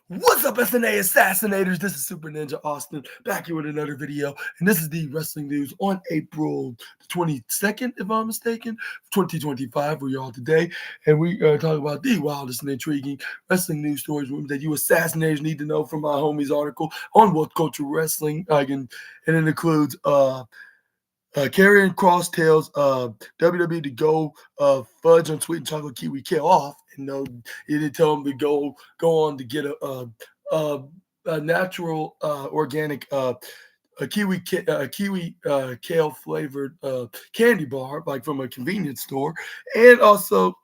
What's up, SNA Assassinators? This is Super Ninja Austin back here with another video, and this is the wrestling news on April the 22nd, if I'm mistaken, 2025. We're all today, and we talk about the wildest and intriguing wrestling news stories that you assassinators need to know from my homie's article on What Culture Wrestling. And it includes carrying Cross tells WWE to go fudge on sweet and chocolate kiwi kale off, and no, he didn't tell him to go on to get a, a natural organic kiwi kale flavored candy bar, like from a convenience store, and also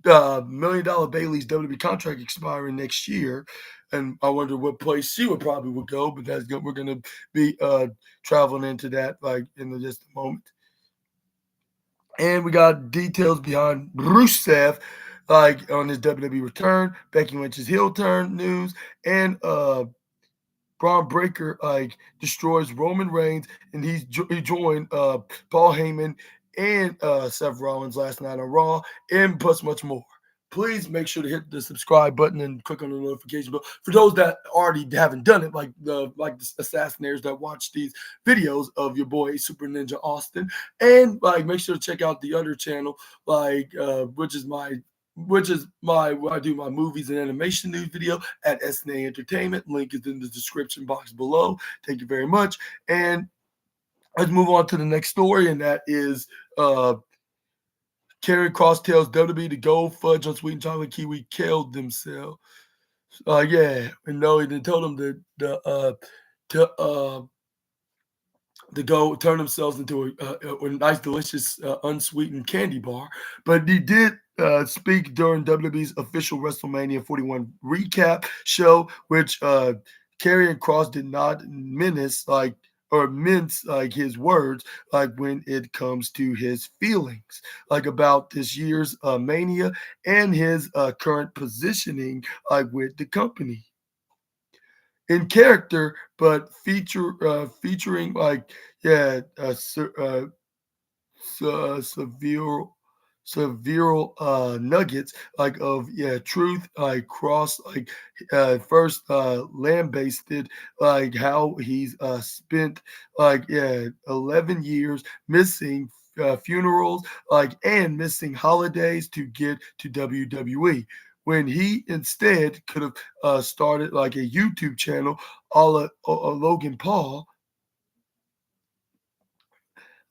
$1 million Bailey's WWE contract expiring next year, and I wonder what place she would go. But that's good. We're gonna be traveling into that like in just a moment, and we got details behind Rusev, like on his WWE return, Becky Lynch's heel turn news, and Braun Breaker like destroys Roman Reigns, and he joined Paul Heyman and Seth Rollins last night on Raw, and plus much more. Please make sure to hit the subscribe button and click on the notification bell. For those that already haven't done it, like the assassinators that watch these videos of your boy Super Ninja Austin, and like make sure to check out the other channel, which is my where I do my movies and animation news video at SNA Entertainment. Link is in the description box below. Thank you very much. And let's move on to the next story, and that is Karrion Kross tells WWE to go fudge on sweet and chocolate kiwi killed themselves. Yeah, and no, he didn't tell them to to go turn themselves into a nice, delicious, unsweetened candy bar. But he did speak during WWE's official WrestleMania 41 recap show, which Karrion Kross did not mince like his words, like when it comes to his feelings, like about this year's Mania and his current positioning, like with the company in character, but featuring like yeah, severe nuggets like of truth like Cross like first lambasted like how he's spent like 11 years missing funerals like and missing holidays to get to WWE, when he instead could have started like a YouTube channel a la Logan Paul,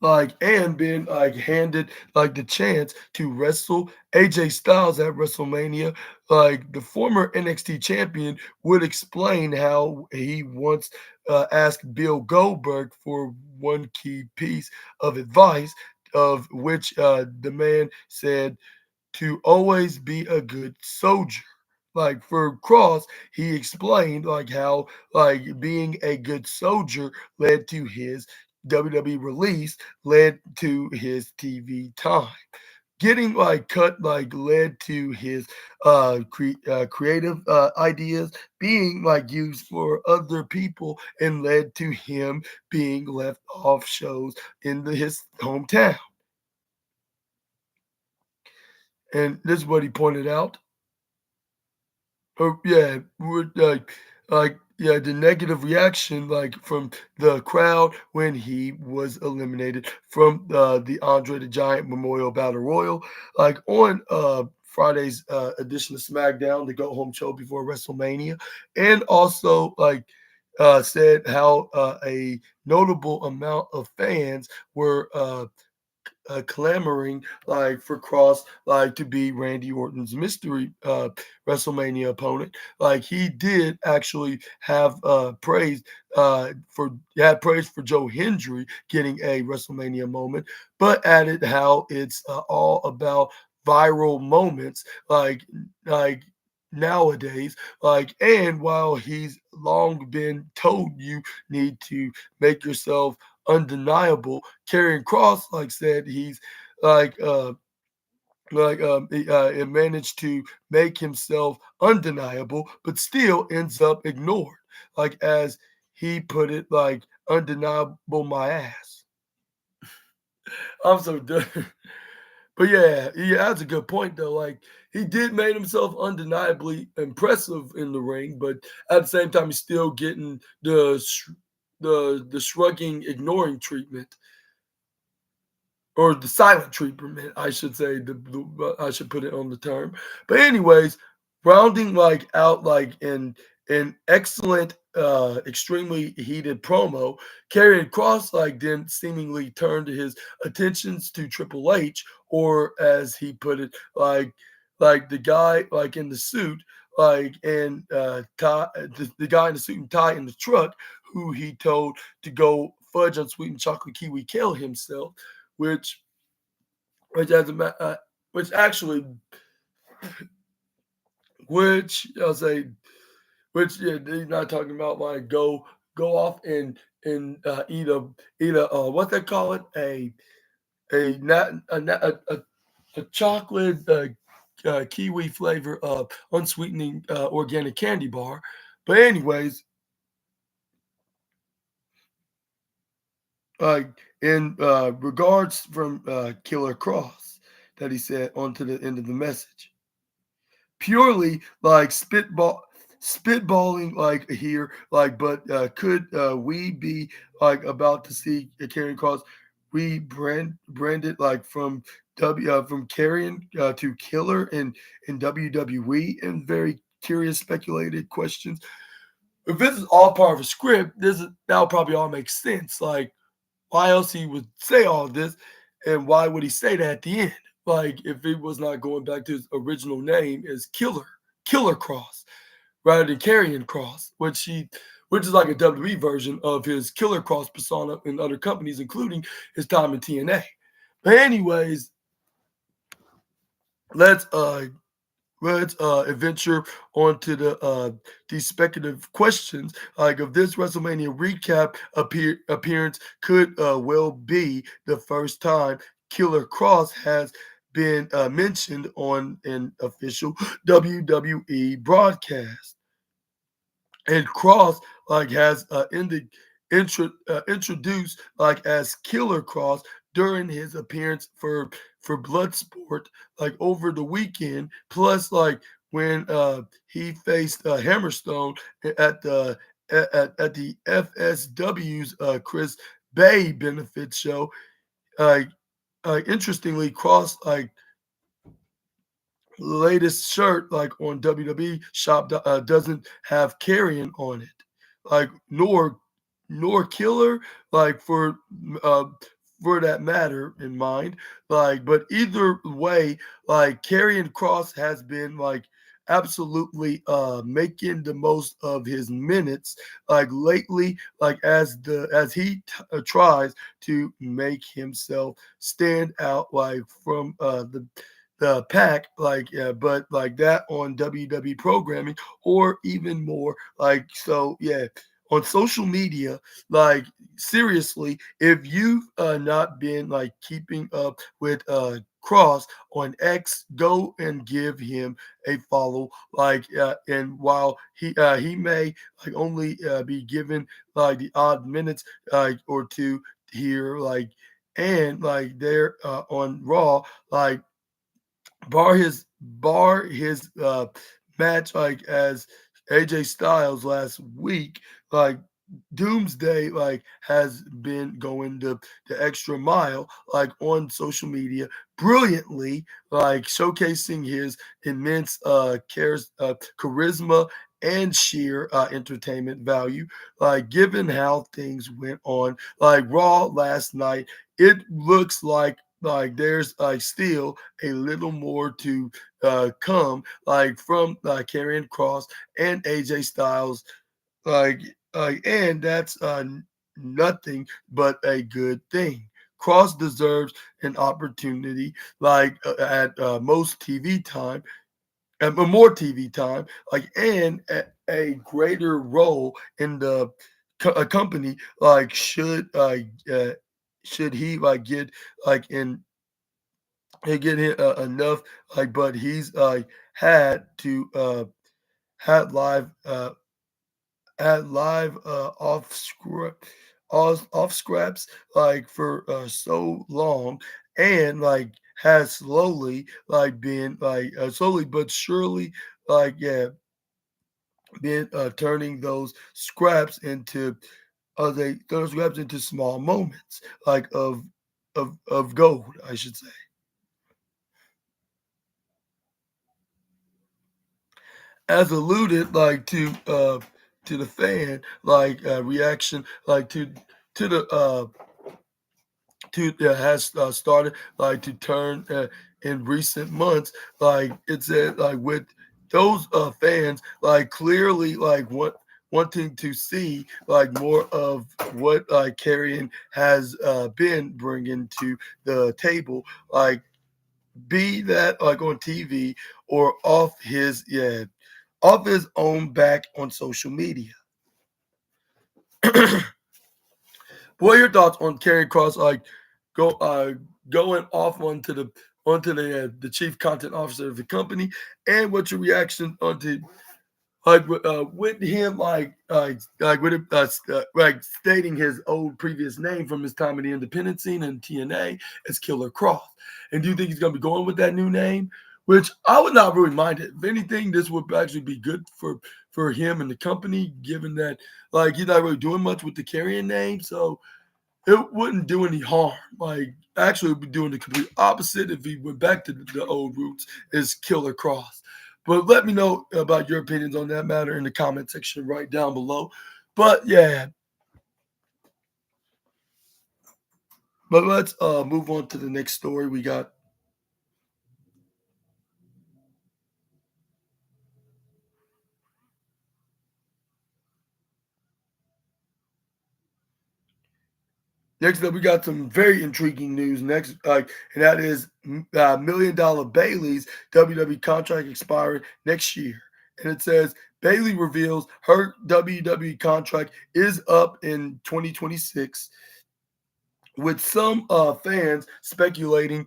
like and been like handed like the chance to wrestle AJ Styles at WrestleMania. Like the former NXT champion would explain how he once asked Bill Goldberg for one key piece of advice, of which the man said to always be a good soldier. Like for Cross, he explained like how like being a good soldier led to his WWE release, led to his TV time. Getting like cut like led to his creative ideas being like used for other people, and led to him being left off shows in his hometown. And this is what he pointed out. Oh yeah, would like the negative reaction like from the crowd when he was eliminated from the Andre the Giant Memorial Battle Royal, like on Friday's edition of SmackDown, the go home show before WrestleMania, and also like said how a notable amount of fans were clamoring like for Cross like to be Randy Orton's mystery WrestleMania opponent. Like he did actually have praise for Joe Hendry getting a WrestleMania moment, but added how it's all about viral moments like nowadays, like, and while he's long been told you need to make yourself undeniable, Karrion Cross like said he's like it managed to make himself undeniable, but still ends up ignored. Like as he put it, like undeniable my ass. I'm so done. But yeah, that's a good point though. Like he did made himself undeniably impressive in the ring, but at the same time, he's still getting the shrugging, ignoring treatment, or the silent treatment, I should say. I should put it on the term. But anyways, rounding like out like in an excellent, extremely heated promo, Karrion Cross like then seemingly turned his attentions to Triple H, or as he put it, like the guy like in the suit, like and tie the guy in the suit and tie in the truck, who he told to go fudge on sweetened chocolate kiwi kale himself, which which as a which actually, which I'll say, which yeah, he's not talking about like go off and eat a what they call it, a nat a chocolate, kiwi flavor of unsweetening, organic candy bar. But anyways, in regards from Killer Cross, that he said onto the end of the message, purely like spitballing like here, like, but could we be like about to see a carrying cross branded like from carrying to killer in WWE, and very curious speculated questions. If this is all part of a script, this is that'll probably all make sense. Like, why else he would say all this, and why would he say that at the end? Like, if it was not going back to his original name as Killer Cross, rather than Carrying Cross, which is like a WWE version of his Killer Cross persona in other companies, including his time in TNA. But anyways, let's adventure onto these speculative questions. Like, if this WrestleMania recap appearance could well be the first time Killer Cross has been mentioned on an official WWE broadcast, and Cross like has introduced like as Killer Cross during his appearance for Bloodsport, like over the weekend. Plus, like when he faced Hammerstone at the FSW's Chris Bay benefit show. Like, interestingly, Cross like latest shirt like on WWE shop doesn't have carrion on it, like nor killer, like uh for that matter in mind. Like, but either way, like carrion cross has been like absolutely making the most of his minutes like lately, like as he tries to make himself stand out like from the pack, like, yeah, but like that on WWE programming, or even more. Like, so yeah, on social media, like seriously, if you've not been like keeping up with Cross on X, go and give him a follow. Like, and while he may like only be given like the odd minutes or two here, like, and like there on Raw, like bar his match like as AJ Styles last week, like Doomsday like has been going the extra mile like on social media brilliantly, like showcasing his immense charisma and sheer entertainment value. Like, given how things went on like Raw last night, it looks like there's like still a little more to come, like from Karrion Cross and AJ Styles, like and that's nothing but a good thing. Cross deserves an opportunity, like at most TV time, and more TV time, like, and a greater role in the company. Like, should he like get like in and get hit enough, like, but he's had to had live off scraps like for so long, and like has slowly been slowly but surely yeah been turning those scraps into small moments of gold, I should say. As alluded to the fan reaction to the has started to turn in recent months. It said with those fans clearly wanting to see more of what Carrion has been bringing to the table, like be that on TV or off his own back on social media. What are your thoughts on Karrion Cross go going off onto the chief content officer of the company, and what's your reaction onto with him stating his old previous name from his time in the independent scene and TNA as Killer Cross? And do you think he's going to be going with that new name? Which I would not really mind it. If anything, this would actually be good for him and the company, given that he's not really doing much with the carrying name, so it wouldn't do any harm. Actually, it would be doing the complete opposite if he went back to the old roots, is Killer Cross. But let me know about your opinions on that matter in the comment section right down below. But yeah, but let's move on to the next story we got. Next up, we got some very intriguing news. Next, and that is $1 million Bailey's WWE contract expiring next year. And it says Bailey reveals her WWE contract is up in 2026, with some fans speculating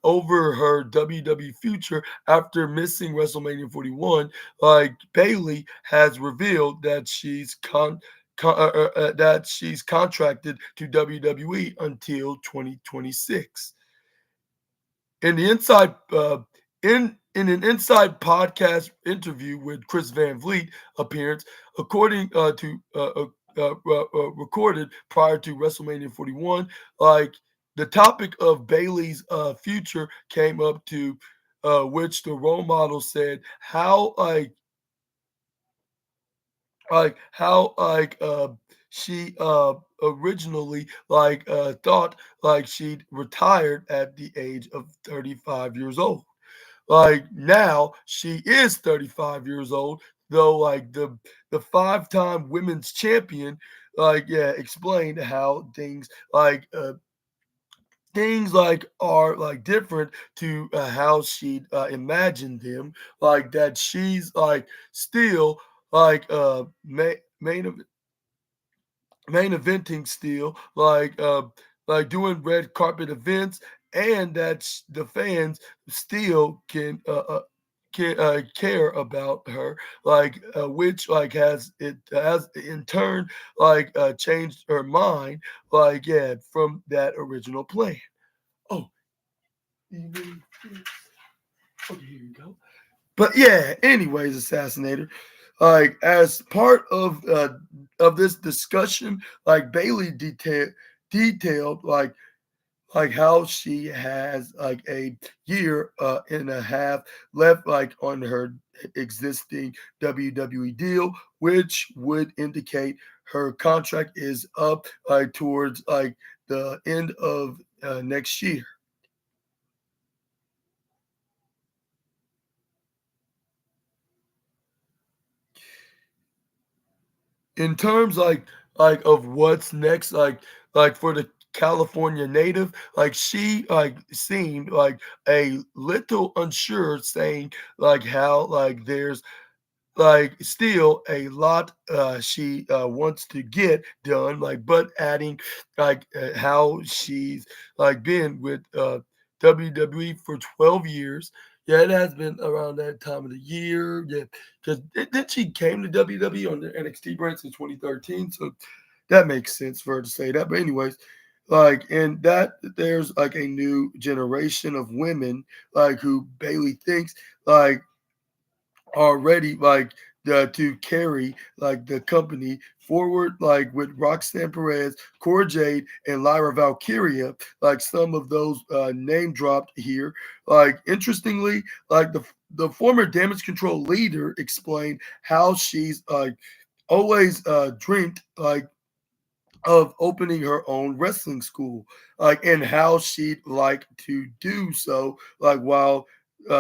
over her WWE future after missing WrestleMania 41. Bailey has revealed that she's contracted to WWE until 2026. In the inside in an inside podcast interview with Chris Van Vliet appearance, according to recorded prior to WrestleMania 41, the topic of Bailey's future came up to which the role model said how she originally thought she'd retired at the age of 35 years old. Now she is 35 years old, though the five-time women's champion explained how things are different to how she imagined them, that she's still like main eventing still, doing red carpet events, and that the fans still can care about her, which has in turn changed her mind, from that original plan. Oh, okay, here you go. But yeah, anyways, Assassinator, as part of this discussion, Bailey detailed how she has a year and a half left on her existing WWE deal, which would indicate her contract is up towards the end of next year. In terms of what's next, for the California native, she seemed a little unsure, saying how there's still a lot she wants to get done, but adding how she's been with WWE for 12 years. Yeah, it has been around that time of the year. Yeah, because then she came to WWE on the NXT brand since 2013, so that makes sense for her to say that. But anyways, And that there's like a new generation of women who Bailey thinks like are ready to carry the company forward with Roxanne Perez, Cora Jade, and Lyra Valkyria, some of those name dropped here. Interestingly, the former damage control leader explained how she's always dreamed of opening her own wrestling school, and how she'd like to do so, while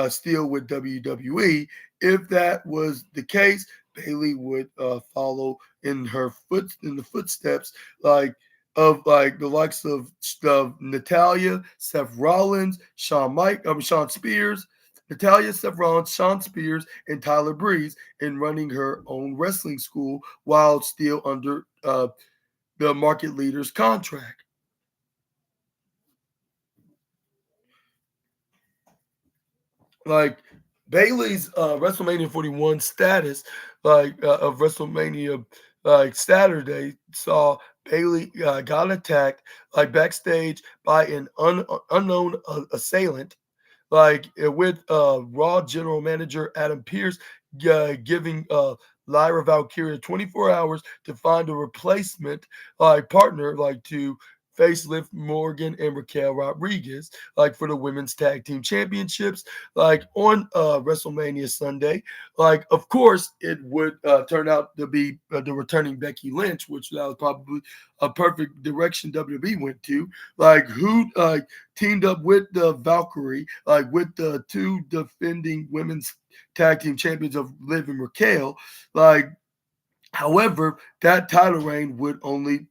still with WWE. If that was the case, Bailey would follow in the footsteps of the likes of Natalia, Seth Rollins, Sean Spears. Natalia, Seth Rollins, Sean Spears, and Tyler Breeze in running her own wrestling school while still under the market leader's contract. Like Bailey's WrestleMania 41 status, of WrestleMania Saturday, saw Bailey got attacked backstage by an unknown assailant, with Raw General Manager Adam Pearce giving Lyra Valkyria 24 hours to find a replacement partner to facelift Morgan and Raquel Rodriguez for the women's tag team championships on WrestleMania Sunday. Of course it would turn out to be the returning Becky Lynch, which that was probably a perfect direction WWE went to. Who teamed up with the Valkyrie, with the two defending women's tag team champions of Liv and Raquel. Like, however, that title reign would only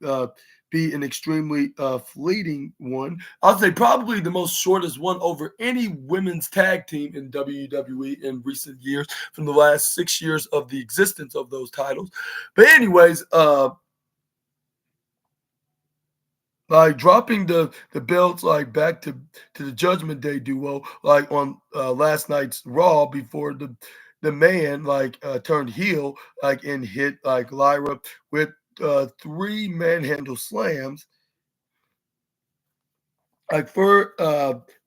be an extremely fleeting one. I'll say probably the most shortest one over any women's tag team in WWE in recent years, from the last 6 years of the existence of those titles. But anyways, dropping the belts back to the Judgment Day duo on last night's Raw before the man turned heel and hit Lyra with three manhandle slams for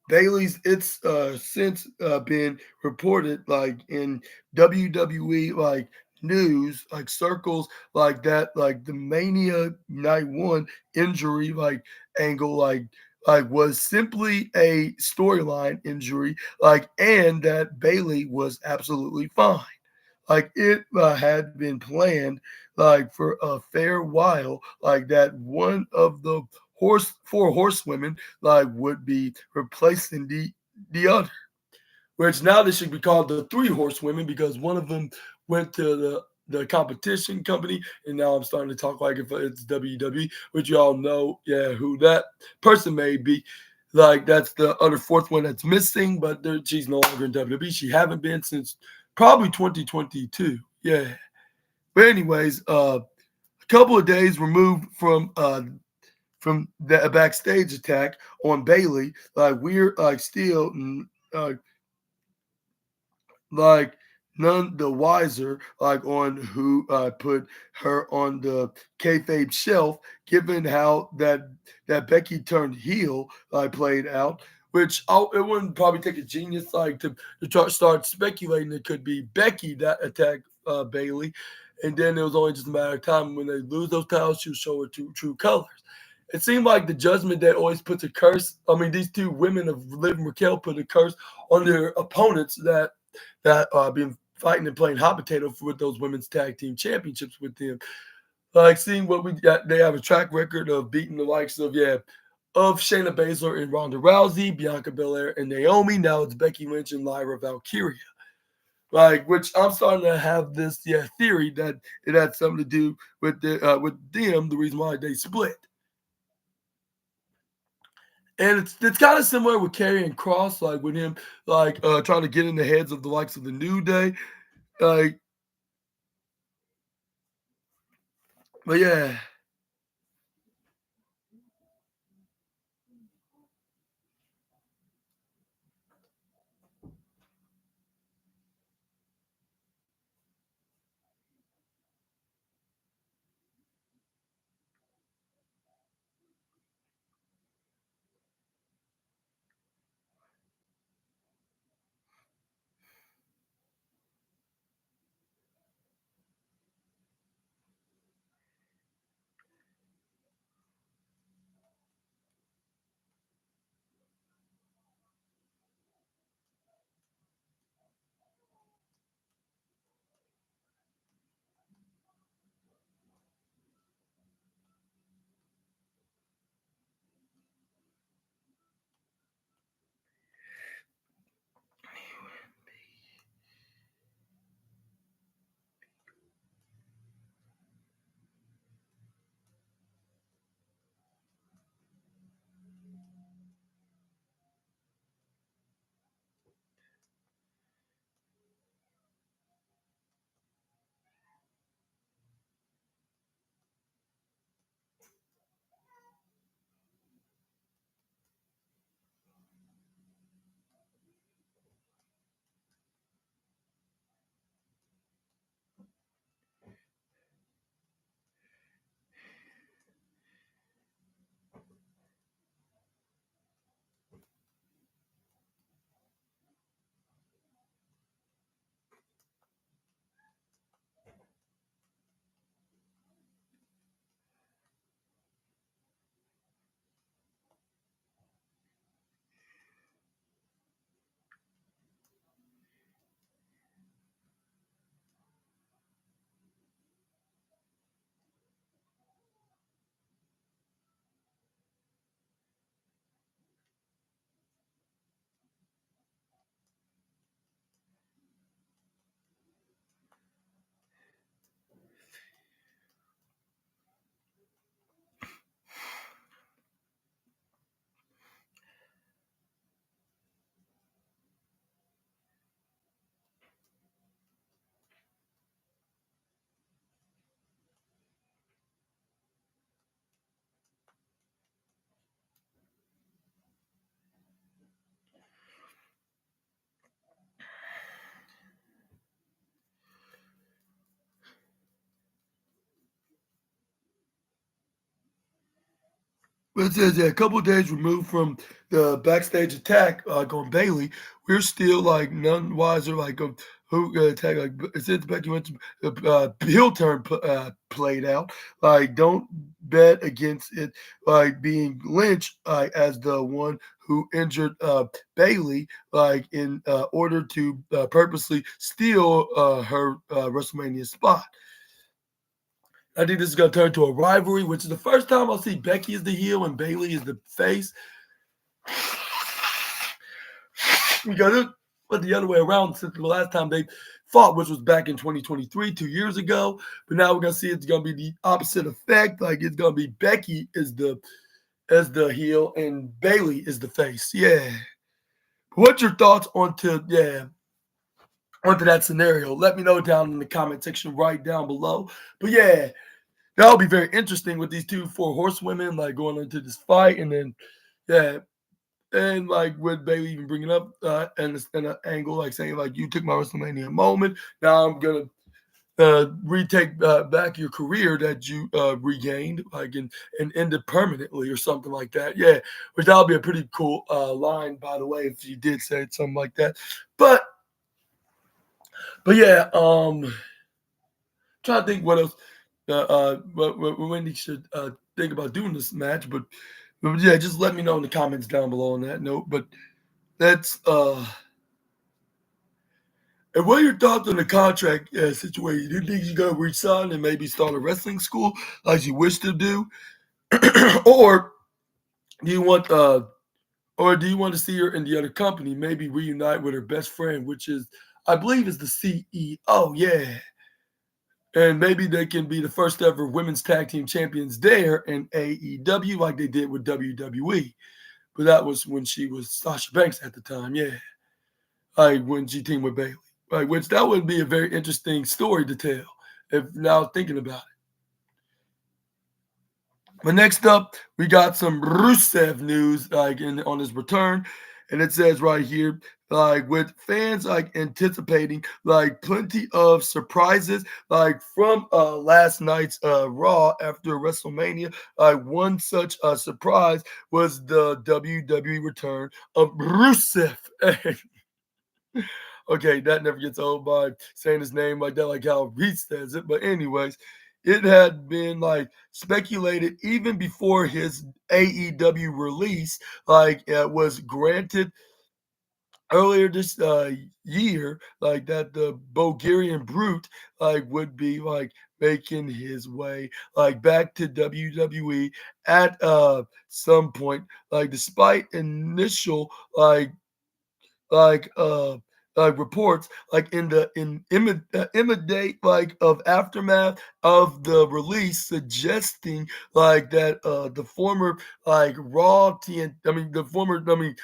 Bailey's. It's since been reported in WWE news circles that the Mania Night One injury angle was simply a storyline injury, and that Bailey was absolutely fine. It had been planned for a fair while, that one of the four horsewomen would be replacing the other, which now they should be called the three horsewomen because one of them went to the competition company, and now I'm starting to talk like if it's WWE, which you all know, yeah, who that person may be. That's the other fourth one that's missing, but she's no longer in WWE. She haven't been since probably 2022. Yeah. But anyways, a couple of days removed from the backstage attack on Bailey, we're still uh, like none the wiser on who put her on the kayfabe shelf, given how that Becky turned heel played out. Which it wouldn't probably take a genius to start speculating it could be Becky that attacked Bailey, and then it was only just a matter of time when they lose those titles, she'll show her true colors. It seemed like the Judgment Day always puts a curse. I mean, these two women of Liv and Raquel put a curse on their opponents that been fighting and playing hot potato with those women's tag team championships with them. Seeing what we got, they have a track record of beating the likes of Shayna Baszler and Ronda Rousey, Bianca Belair and Naomi. Now it's Becky Lynch and Lyra Valkyria. Which I'm starting to have this theory that it had something to do with them, the reason why they split. And it's kind of similar with Karrion Cross, with him trying to get in the heads of the likes of the New Day. Like, but yeah, But it says, yeah, a couple of days removed from the backstage attack on Bailey, we're still like none wiser like of who attack. Like since Becky went to heel turn played out, like don't bet against it. Like being lynched as the one who injured Bailey, like in order to purposely steal her WrestleMania spot. I think this is going to turn into a rivalry, which is the first time I'll see Becky as the heel and Bailey is the face. Because it went the other way around since the last time they fought, which was back in 2023, 2 years ago. But now we're going to see it's going to be the opposite effect. Like it's going to be Becky is the heel and Bailey is the face. Yeah. What's your thoughts onto that scenario? Let me know down in the comment section right down below. But yeah, that'll be very interesting with these two four horsewomen like going into this fight, and then yeah, and like with Bailey even bringing up and an angle like saying like you took my WrestleMania moment, now I'm gonna retake back your career that you regained like and end it permanently or something like that. Yeah, which that'll be a pretty cool line by the way if you did say something like that. But yeah, trying to think what else what Wendy should think about doing this match, but yeah, just let me know in the comments down below on that note. But that's and what are your thoughts on the contract situation? Do you think she's gonna resign and maybe start a wrestling school like she wished to do, or do you want to see her in the other company, maybe reunite with her best friend, which is I believe is the CEO? Yeah, and maybe they can be the first ever women's tag team champions there in AEW, like they did with WWE. But that was when she was Sasha Banks at the time. Yeah, like when she teamed with Bailey. Like, which that would be a very interesting story to tell. If now thinking about it. But next up, we got some Rusev news, like on his return, and it says right here, like with fans like anticipating like plenty of surprises, like from last night's Raw after WrestleMania. One such surprise was the WWE return of Rusev. Okay, that never gets old by saying his name like that, like how Reese says it. But anyways, it had been like speculated even before his AEW release, like was granted earlier this year, like that the Bulgarian Brute like would be like making his way like back to WWE at some point, like despite initial like uh reports like in the imitate like of aftermath of the release suggesting like that the former like raw TN the former AEW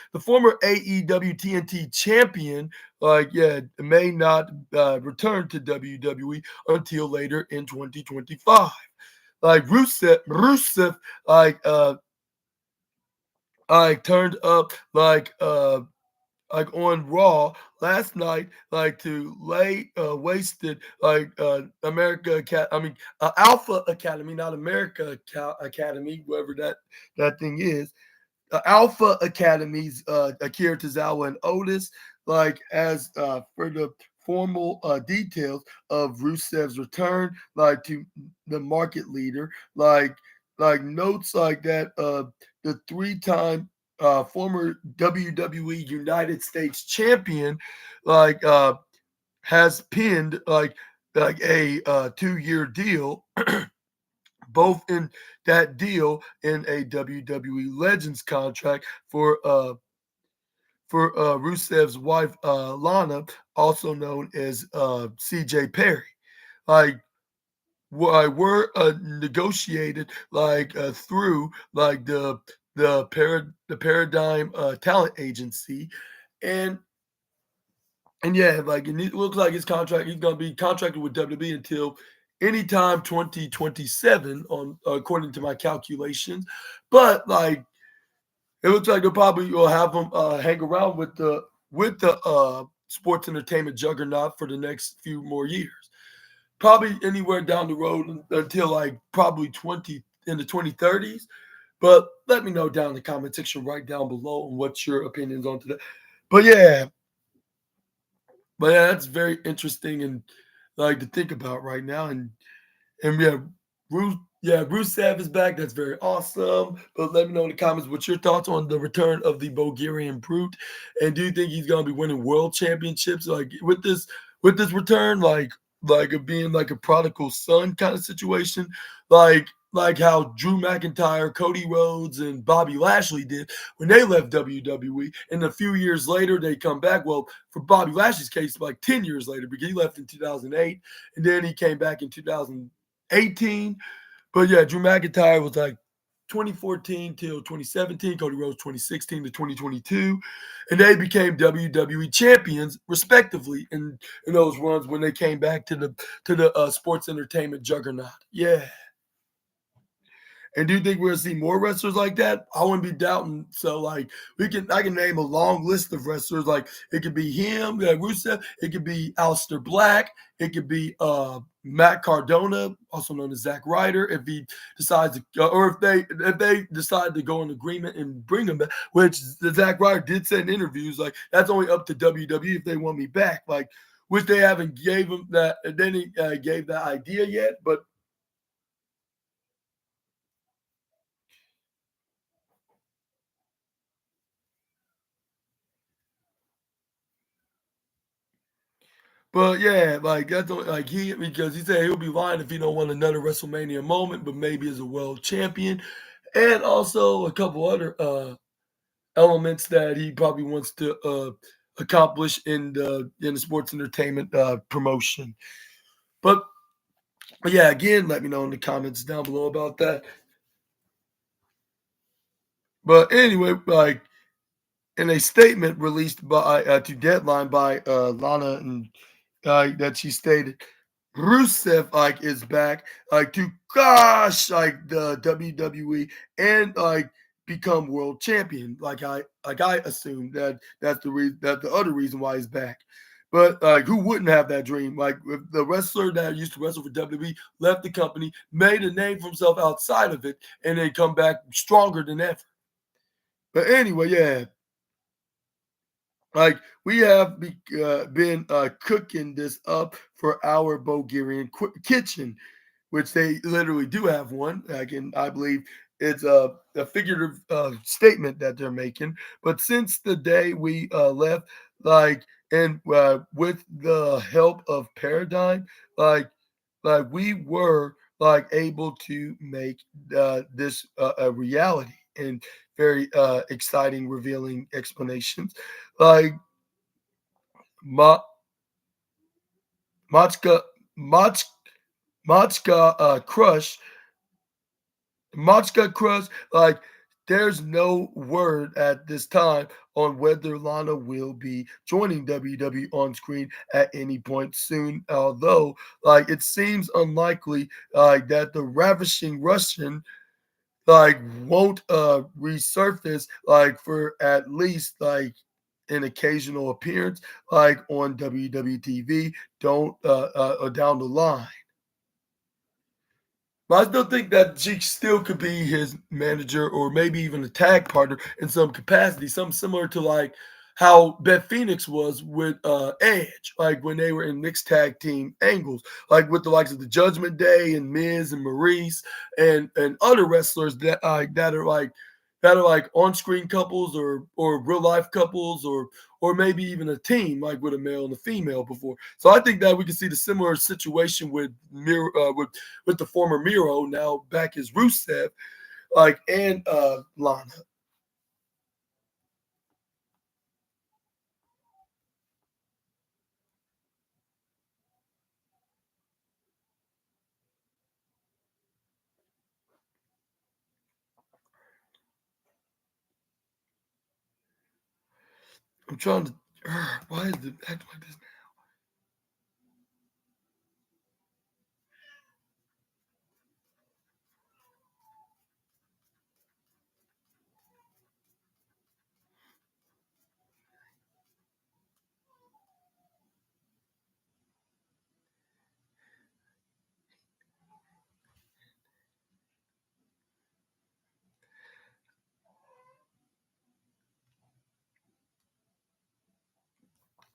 TNT champion like yeah may not return to WWE until later in 2025. Like Rusev like turned up like on Raw last night, like to lay wasted like Alpha Academy, not America Academy, whoever that thing is. Alpha Academy's Akira Tozawa and Otis, like as for the formal details of Rusev's return, like to the market leader, like notes like that the three-time former WWE United States champion, like has pinned like a 2-year deal both in that deal in a WWE Legends contract for Rusev's wife Lana, also known as CJ Perry. Like were negotiated like through like the Paradigm Talent Agency, and yeah, like and it looks like his contract he's gonna be contracted with WWE until anytime 2027 on according to my calculations. But like it looks like they'll probably will have him hang around with the sports entertainment juggernaut for the next few more years. Probably anywhere down the road until like probably 20 in the 2030s. But let me know down in the comment section right down below on what's your opinions on today. But yeah, but yeah, that's very interesting and like to think about right now. And yeah, Rusev is back. That's very awesome. But let me know in the comments what your thoughts on the return of the Bulgarian Brute. And do you think he's gonna be winning world championships like with this return, like of being like a prodigal son kind of situation, like how Drew McIntyre, Cody Rhodes, and Bobby Lashley did when they left WWE, and a few years later they come back. Well, for Bobby Lashley's case, like 10 years later, because he left in 2008, and then he came back in 2018. But yeah, Drew McIntyre was like 2014 till 2017, Cody Rhodes 2016 to 2022, and they became WWE champions respectively in those runs when they came back to the sports entertainment juggernaut. Yeah. And do you think we're gonna see more wrestlers like that? I wouldn't be doubting. So like I can name a long list of wrestlers. Like it could be him, like Rusev, it could be Aleister Black, it could be Matt Cardona, also known as Zack Ryder, if he decides to or if they decide to go in agreement and bring him back, which the Zack Ryder did say in interviews, like that's only up to WWE if they want me back. Like which they haven't gave him that they didn't gave that idea yet, but yeah, like that's like he because he said he'll be lying if he don't want another WrestleMania moment, but maybe as a world champion, and also a couple other elements that he probably wants to accomplish in the sports entertainment promotion. But, but yeah, again, let me know in the comments down below about that. But anyway, like in a statement released by to Deadline by Lana and that she stated Rusev like is back like to gosh like the WWE and like become world champion. Like I assumed that that's the other reason why he's back. But like who wouldn't have that dream? Like if the wrestler that used to wrestle for WWE left the company, made a name for himself outside of it, and then come back stronger than ever. But anyway, yeah, like we have been cooking this up for our Bulgarian kitchen, which they literally do have one. I believe it's a figurative statement that they're making. But since the day we left, like, and with the help of Paradigm, like, like we were like able to make this a reality and very exciting, revealing explanations. Like Ma- Machka, Mach, Machka Crush Machka Crush, like there's no word at this time on whether Lana will be joining WWE on screen at any point soon. Although, like it seems unlikely, that the ravishing Russian like won't resurface like for at least like an occasional appearance like on WWE TV. Don't down the line. But I still think that she still could be his manager or maybe even a tag partner in some capacity, something similar to like how Beth Phoenix was with Edge, like when they were in mixed tag team angles, like with the likes of the Judgment Day and Miz and Maurice and other wrestlers that are like on screen couples or real life couples or maybe even a team like with a male and a female before. So I think that we can see the similar situation with with the former Miro, now back as Rusev, like and Lana. I'm trying to. Why is it acting like this?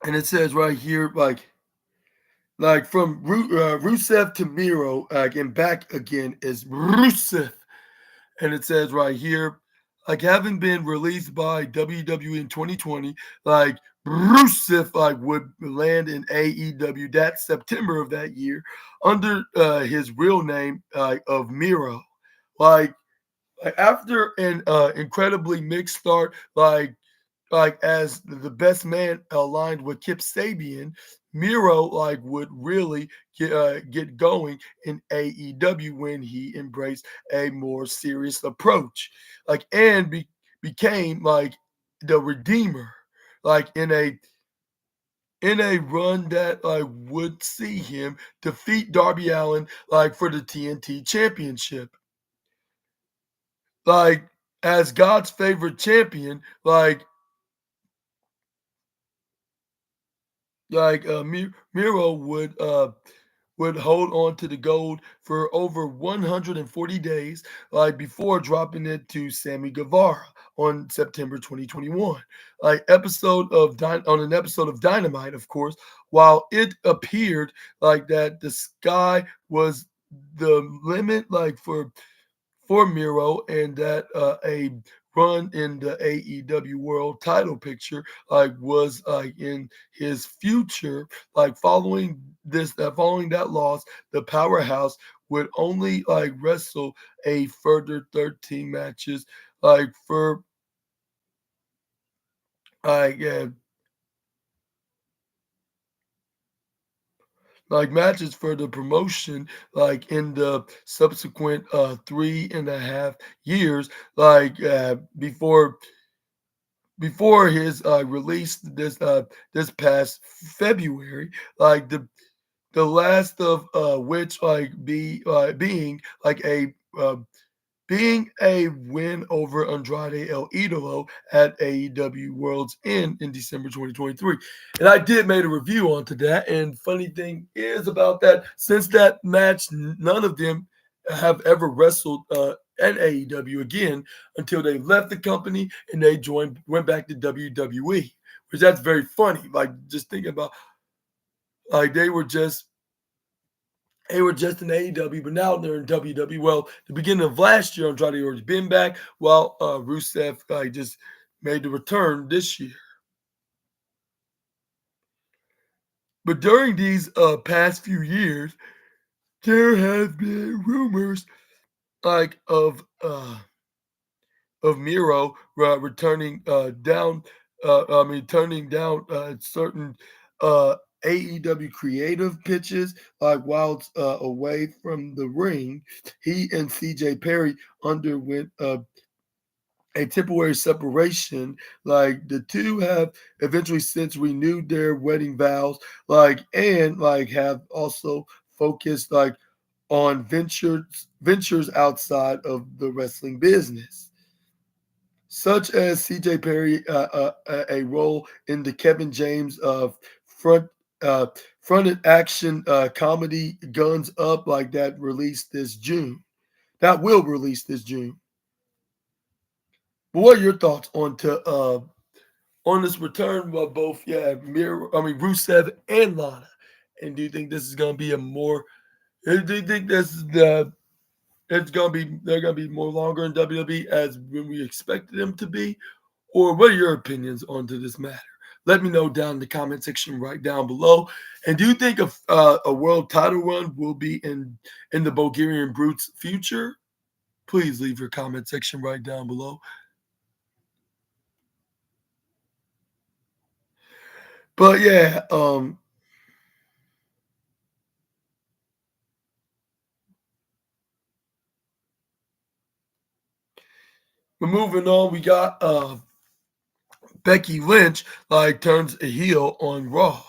and it says right here, like from Rusev to Miro, and back again is Rusev. And it says right here, like having been released by WWE in 2020, like Rusev like would land in AEW that September of that year under his real name of Miro. Like, like after an incredibly mixed start, as the best man aligned with Kip Sabian, Miro like would really get going in AEW when he embraced a more serious approach, became like the Redeemer, like in a run that would see him defeat Darby Allin like for the TNT Championship, like as God's favorite champion, Miro would hold on to the gold for over 140 days, like before dropping it to Sammy Guevara on September 2021. On an episode of Dynamite, of course, while it appeared like that the sky was the limit, like for Miro, and that a run in the AEW World Title picture was in his future. Following that loss, the powerhouse would only wrestle a further 13 matches for yeah, matches for the promotion in the subsequent 3.5 years before his release this past February, like the last of which uh, being a win over Andrade El Idolo at AEW World's End in December 2023. And I did make a review onto that. And funny thing is about that, since that match, none of them have ever wrestled at AEW again until they left the company and went back to WWE, which that's very funny. Like just thinking about like they were just in AEW, but now they're in WWE. Well, the beginning of last year, Andrade already been back, while Rusev just made the return this year. But during these past few years, there have been rumors like of Miro returning down. Turning down certain uh, AEW creative pitches, like while away from the ring. He and CJ Perry underwent a temporary separation. Like the two have eventually since renewed their wedding vows, and have also focused on ventures outside of the wrestling business, such as CJ Perry, a role in the Kevin James front uh, fronted action comedy Guns Up, that released this June. That will release this June. But what are your thoughts on this return of both Rusev and Lana? And do you think this is gonna be a more do you think this is the it's gonna be they're gonna be more longer in WWE as when we expected them to be? Or what are your opinions onto this matter? Let me know down in the comment section right down below. And do you think a world title run will be in the Bulgarian Brute's future? Please leave your comment section right down below. But yeah, we're moving on. We got Becky Lynch turns a heel on Raw.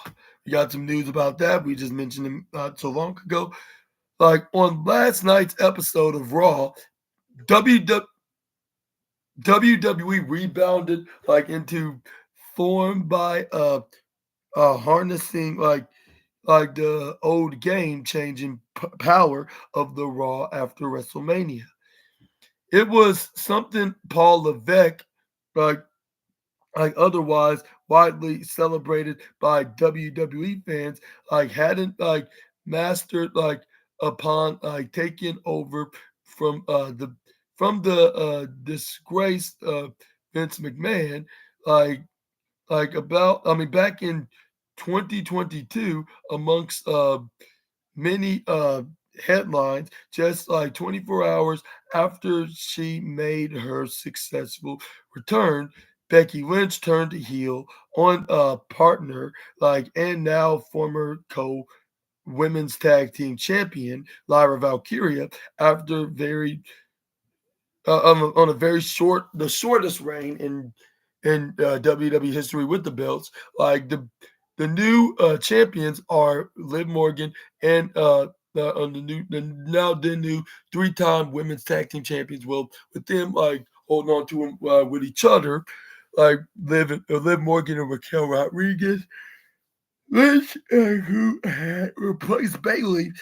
We got some news about that. We just mentioned them not so long ago. Like on last night's episode of Raw, WWE rebounded into form by harnessing the old game changing power of the Raw after WrestleMania. It was something Paul Levesque like like otherwise widely celebrated by WWE fans, like hadn't like mastered like upon like taking over from the disgraced Vince McMahon, like about I mean back in 2022 amongst many headlines just like 24 hours after she made her successful return. Becky Lynch turned heel on a partner like and now former co women's tag team champion Lyra Valkyria after very on a very the shortest reign in WWE history with the belts. Like the new champions are Liv Morgan and on the new 3-time women's tag team champions. Well, with them like holding on to them with each other, like Liv Morgan and Raquel Rodriguez. Lynch, who had replaced Bailey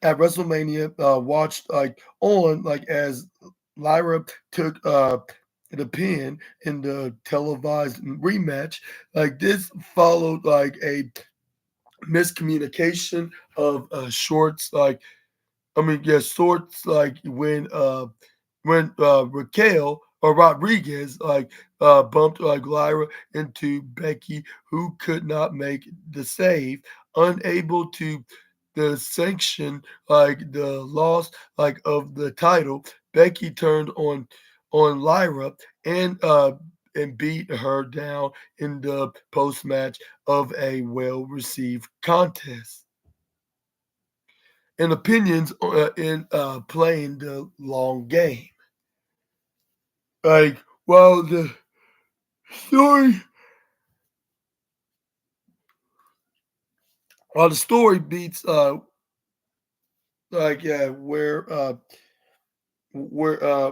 at WrestleMania, watched like on like as Lyra took the pin in the televised rematch. Like this followed like a miscommunication of shorts sorts like when Raquel or Rodriguez like bumped like Lyra into Becky, who could not make the save, unable to the sanction like the loss like of the title. Becky turned on Lyra and beat her down in the post match of a well received contest and opinions in playing the long game. Like, while story, the story beats, like, yeah, I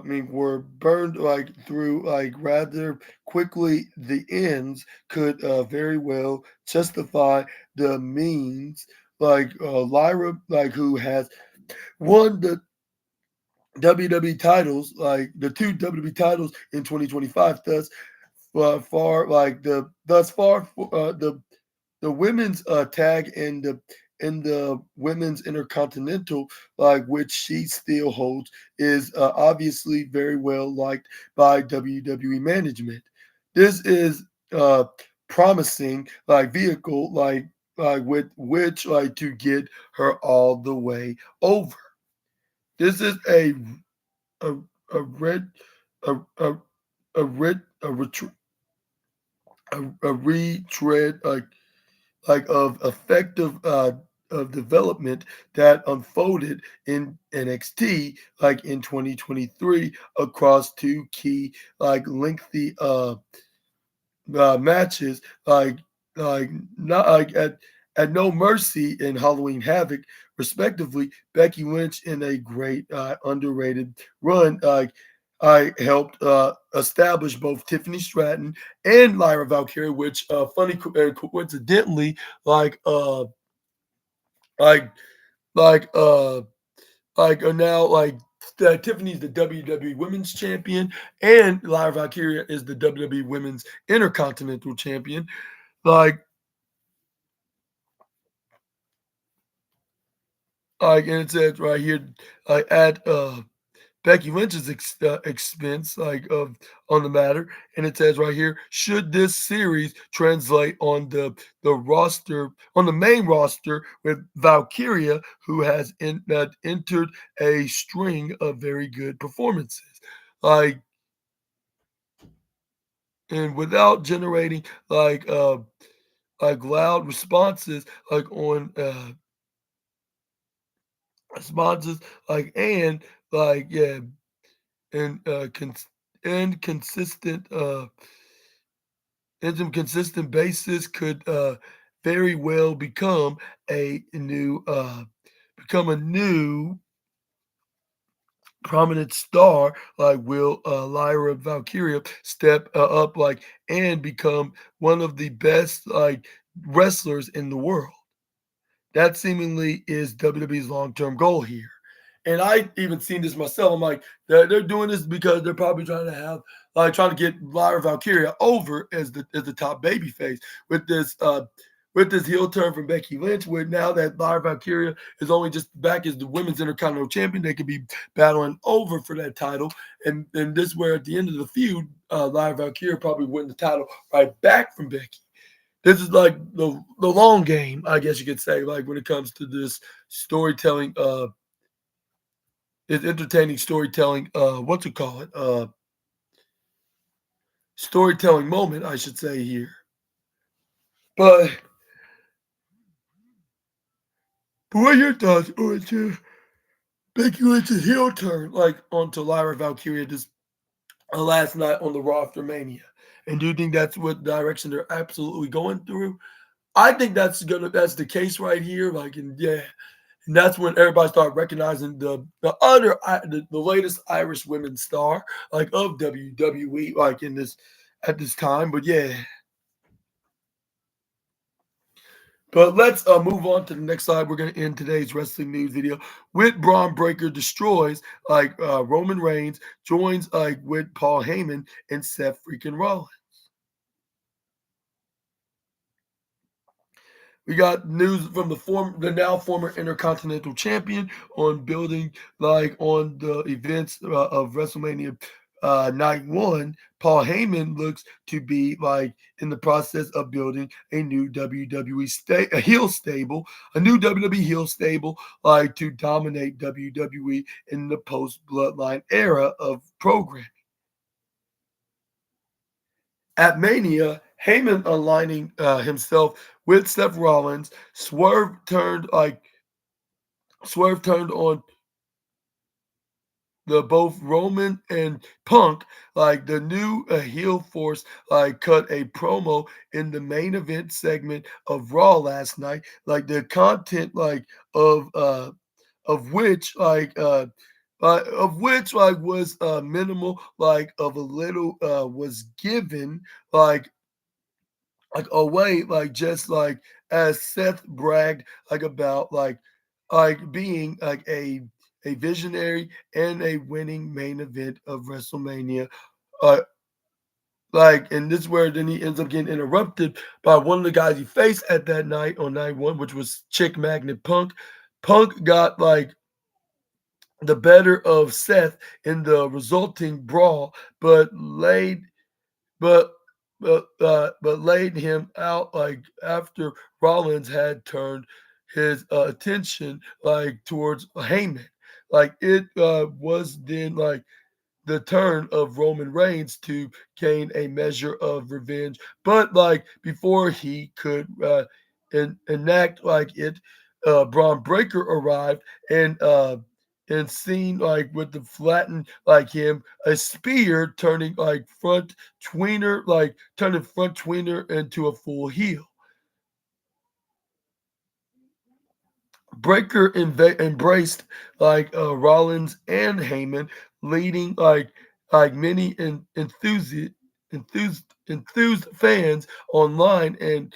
mean, were burned like through like rather quickly. The ends could very well justify the means. Like Lyra, like who has won the WWE titles, like the two WWE titles in 2025. Thus far the women's tag and the women's intercontinental, like which she still holds, is obviously very well liked by WWE management. This is promising like vehicle with which like to get her all the way over. This is a a red a a a red a retread like of effective of development that unfolded in NXT like in 2023 across two key like lengthy matches like not like at No Mercy and Halloween Havoc, respectively. Becky Lynch in a great underrated run. I helped establish both Tiffany Stratton and Lyra Valkyria, which coincidentally, like like like are now like Tiffany's the WWE Women's Champion, and Lyra Valkyria is the WWE Women's Intercontinental Champion. Like and it says right here, at Becky Lynch's expense, like of on the matter, and it says right here, should this series translate on the roster on the main roster with Valkyria, who has entered a string of very good performances, like and without generating like loud responses like on responses like like yeah and and consistent and some consistent basis could very well become a new prominent star. Like will Lyra Valkyria step up like and become one of the best like wrestlers in the world? That seemingly is WWE's long term goal here. And I even seen this myself. I'm like, they're doing this because they're probably trying to have like trying to get Lyra Valkyria over as the top baby face with this heel turn from Becky Lynch, where now that Lyra Valkyria is only just back as the women's intercontinental champion, they could be battling over for that title. And this where at the end of the feud, Lyra Valkyria probably win the title right back from Becky. This is like the long game, I guess you could say, like when it comes to this storytelling, is entertaining storytelling, what to call it, storytelling moment, I should say here. But what are your thoughts on Becky Lynch's heel turn, like onto Lyra Valkyria this last night on the Raw after Mania? And do you think that's what direction they're absolutely going through? I think that's the case right here. Like, and yeah, and that's when everybody started recognizing the latest Irish women's star like of WWE like in this at this time. But yeah, but let's move on to the next slide. We're gonna end today's wrestling news video with Braun Breaker destroys like Roman Reigns joins like with Paul Heyman and Seth freaking Rollins. We got news from the now former Intercontinental Champion on building like on the events of WrestleMania Night One. Paul Heyman looks to be like in the process of building a new a heel stable, a new WWE heel stable, like to dominate WWE in the post Bloodline era of programming. At Mania, Heyman aligning himself with Seth Rollins. Swerve turned on the both Roman and Punk. Like the new heel force, like cut a promo in the main event segment of Raw last night. Like the content, of which was minimal, like of a little was given like away, like just like as Seth bragged like about like being like a visionary and a winning main event of WrestleMania. Uh like and this is where then he ends up getting interrupted by one of the guys he faced at that night on night one, which was Chick Magnet Punk. Punk got like the better of Seth in the resulting brawl, but but laid him out like after Rollins had turned his attention like towards Heyman. Like it was then like the turn of Roman Reigns to gain a measure of revenge. But like before he could enact like it, Braun Breaker arrived and seen like with the flattened like him a spear turning front tweener into a full heel. Breaker embraced like Rollins and Heyman, leading like many enthused fans online and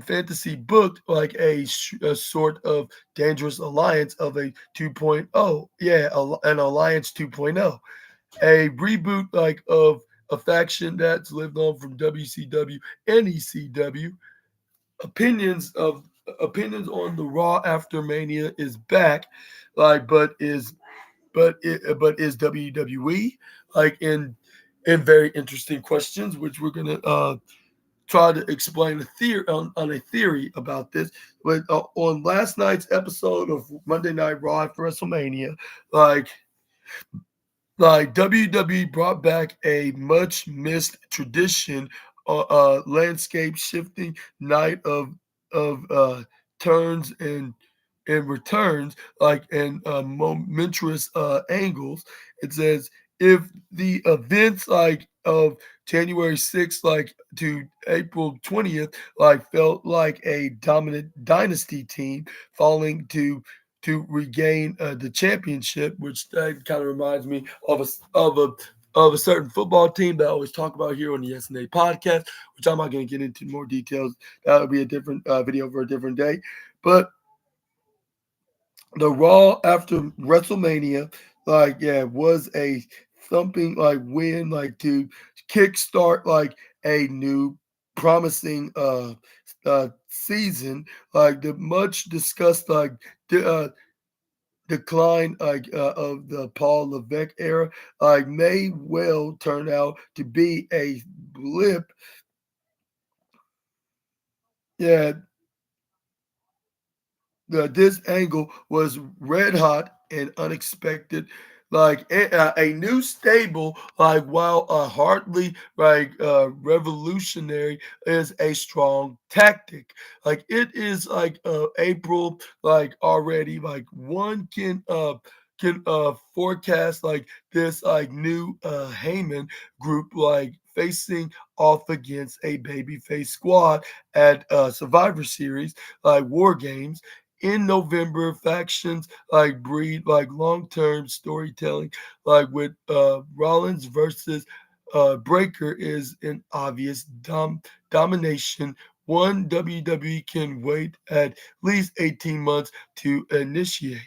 fantasy booked like a sort of dangerous alliance of a 2.0. Yeah, an alliance 2.0, a reboot like of a faction that's lived on from WCW and ECW. Opinions on the Raw after Mania is back, like but is WWE like in very interesting questions, which we're gonna try to explain a theory on a theory about this. But on last night's episode of Monday Night Raw after WrestleMania, like WWE brought back a much missed tradition, landscape shifting night of turns and returns, like and momentous angles. It says if the events like of January 6th, like to April 20th, like felt like a dominant dynasty team falling to regain the championship, which that kind of reminds me of a certain football team that I always talk about here on the SNA podcast, which I'm not going to get into more details. That would be a different video for a different day. But the Raw after WrestleMania, like yeah, was a thumping like win, like to kickstart like a new promising season. Like the much discussed decline of the Paul Levesque era may well turn out to be a blip. Yeah, this angle was red hot and unexpected. Like a new stable, like while hardly revolutionary, is a strong tactic. Like it is like April, like already, like one can forecast like this like new Heyman group like facing off against a babyface squad at Survivor Series like War Games in November. Factions like breed like long-term storytelling, like with Rollins versus Breaker is an obvious domination. One WWE can wait at least 18 months to initiate.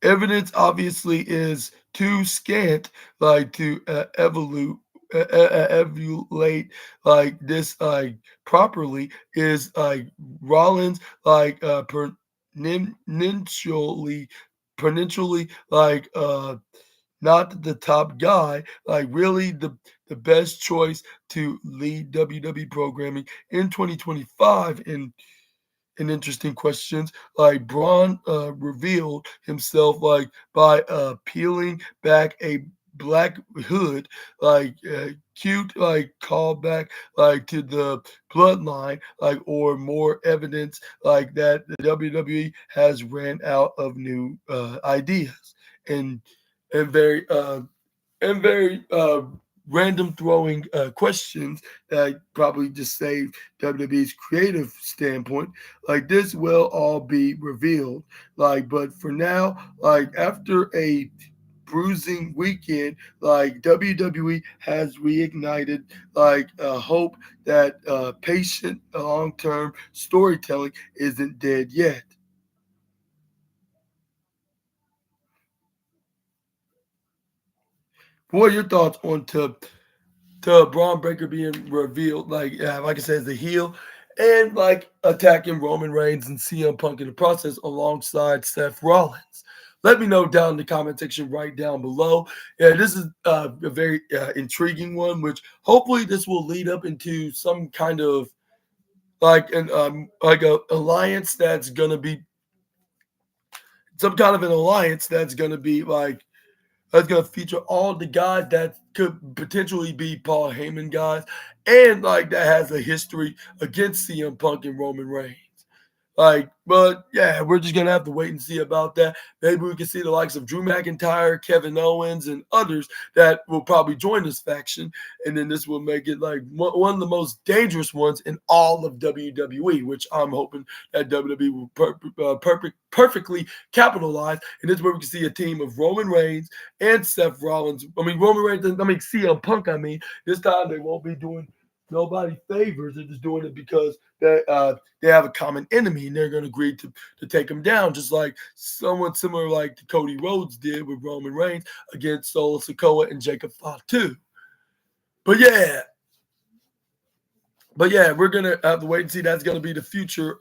Evidence obviously is too scant, like to evaluate like this properly. Is like Rollins like potentially potentially not the top guy, like really the best choice to lead WWE programming in 2025 and interesting questions. Like Braun revealed himself like by peeling back a black hood, cute like callback like to the bloodline, like or more evidence like that the WWE has ran out of new ideas and and very uh and very random throwing questions that probably just save WWE's creative standpoint. Like this will all be revealed. Like, but for now, like after a bruising weekend, like WWE has reignited hope that patient long-term storytelling isn't dead yet. What are your thoughts on to Braun Breaker being revealed, like I said, as a heel, and like attacking Roman Reigns and CM Punk in the process alongside Seth Rollins? Let me know down in the comment section right down below. Yeah, this is a very intriguing one, which hopefully this will lead up into some kind of like a alliance that's gonna be some kind of an alliance that's gonna be like that's going to feature all the guys that could potentially be Paul Heyman guys, and like that has a history against CM Punk and Roman Reigns. But yeah, we're just gonna have to wait and see about that. Maybe we can see the likes of Drew McIntyre, Kevin Owens, and others that will probably join this faction, and then this will make it like one of the most dangerous ones in all of WWE, which I'm hoping that WWE will perfectly capitalize. And this is where we can see a team of Roman Reigns and Seth Rollins. I mean Roman Reigns. I mean CM Punk. I mean this time they won't be doing nobody favors. They're just doing it because they have a common enemy and they're going to agree to take him down, just like someone similar like Cody Rhodes did with Roman Reigns against Solo Sikoa and Jacob Fatu. But yeah, we're gonna have to wait and see. That's gonna be the future.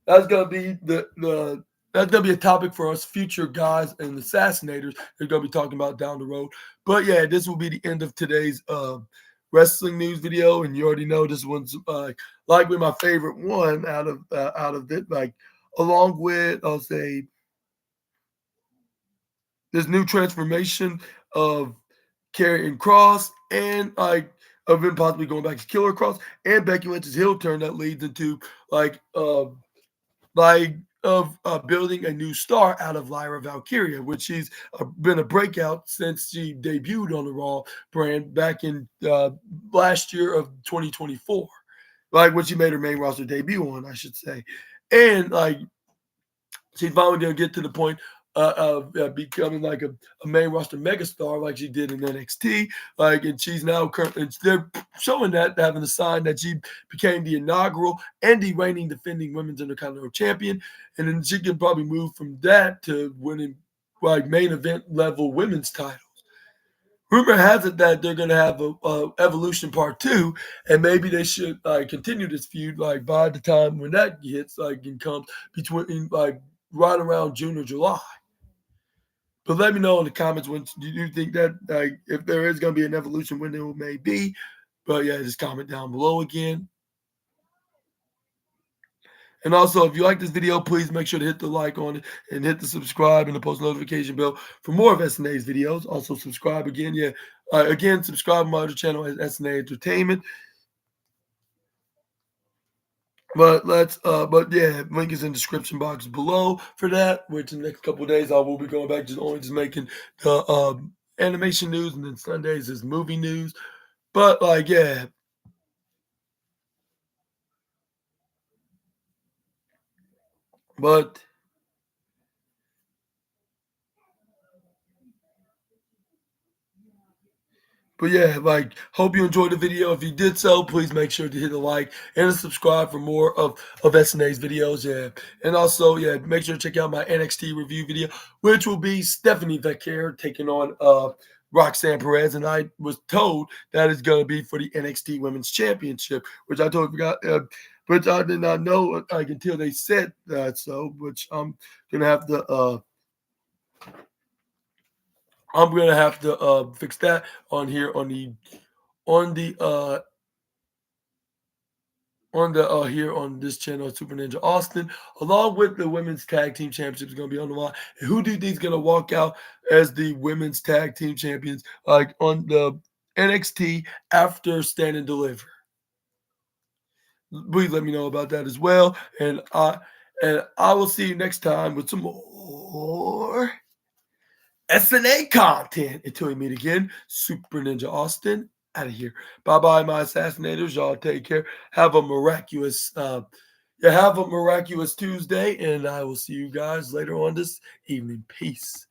That's gonna be the that's gonna be a topic for us future guys and assassinators. They're gonna be talking about down the road. But yeah, this will be the end of today's wrestling news video, and you already know this one's likely my favorite one out of it. Like along with I'll say this new transformation of Karrion Cross and of him possibly going back to Killer Cross and Becky Lynch's heel turn that leads into like of building a new star out of Lyra Valkyria, which she's been a breakout since she debuted on the Raw brand back in last year of 2024, like when she made her main roster debut on, I should say, and like she's finally gonna get to the point of becoming like a main roster megastar like she did in NXT. Like, and she's now currently they're showing that having a sign that she became the inaugural and the reigning defending women's Intercontinental champion, and then she can probably move from that to winning like main event level women's titles. rumor has it that they're gonna have a Evolution Part Two, and maybe they should continue this feud like by the time when that hits and comes between right around June or July. But let me know in the comments when do you think that if there is gonna be an Evolution, when it may be. But yeah, just comment down below again. And also, if you like this video, please make sure to hit the like on it and hit the subscribe and the post notification bell for more of SNA's videos. Also, subscribe again. Yeah, again, subscribe to my other channel at SNA Entertainment. But yeah, link is in the description box below for that. Which in the next couple of days I will be going back just making the animation news, and then Sundays is movie news. But yeah, but But yeah, hope you enjoyed the video. If you did so, please make sure to hit a like and a subscribe for more of SNA's videos. Yeah, and also yeah, make sure to check out my NXT review video, which will be Stephanie Vecchia taking on Roxanne Perez, and I was told that is going to be for the NXT Women's Championship, which I totally forgot. Which I did not know until they said that. So, which gonna have to I'm gonna have to fix that on here on the uh here on this channel, Super Ninja Austin, along with the women's tag team championship is gonna be on the line. And who do you think is gonna walk out as the women's tag team champions on the NXT after Stand and Deliver? Please let me know about that as well. And I will see you next time with some more SNA content. Until we meet again, Super Ninja Austin out of here. Bye bye, my assassinators. Y'all take care. Have a miraculous Tuesday, and I will see you guys later on this evening. Peace.